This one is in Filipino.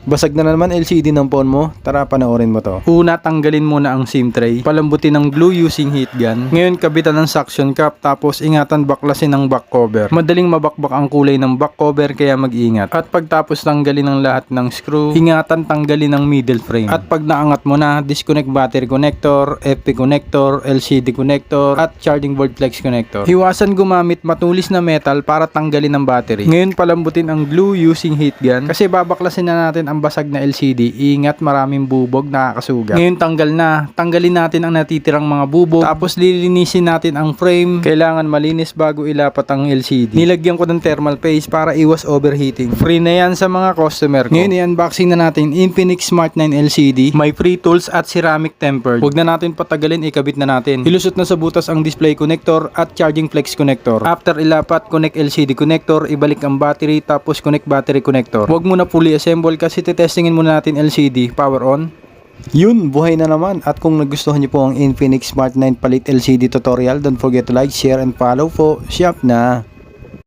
Basag na naman LCD ng phone mo? Tara panoorin mo to. Una, tanggalin muna ang SIM tray. Palambutin ng glue using heat gun. Ngayon, kabitan ng suction cap, tapos ingatan baklasin ng back cover. Madaling mabakbak ang kulay ng back cover kaya mag-ingat. At pagtapos tanggalin ang lahat ng screw, ingatan tanggalin ang middle frame. At pag naangat mo na, disconnect battery connector, FP connector, LCD connector, at charging board flex connector. Iwasan gumamit matulis na metal para tanggalin ang battery. Ngayon, palambutin ang glue using heat gun kasi babaklasin na natin ang basag na LCD. Ingat, maraming bubog, nakakasugat. Ngayon tanggal na. Tanggalin natin ang natitirang mga bubog. Tapos lilinisin natin ang frame. Kailangan malinis bago ilapat ang LCD. Nilagyan ko ng thermal paste para iwas overheating. Free na yan sa mga customer ko. Ngayon i-unboxing na natin Infinix Smart 9 LCD. May free tools at ceramic tempered. Huwag na natin patagalin, ikabit na natin. Ilusot na sa butas ang display connector at charging flex connector. After ilapat, connect LCD connector, ibalik ang battery, tapos connect battery connector. Huwag muna fully assemble kasi testingin muna natin LCD, power on. Yun, buhay na naman. At kung nagustuhan niyo po ang Infinix Smart 9 Palit LCD tutorial, don't forget to like, share, and follow po. Shop na!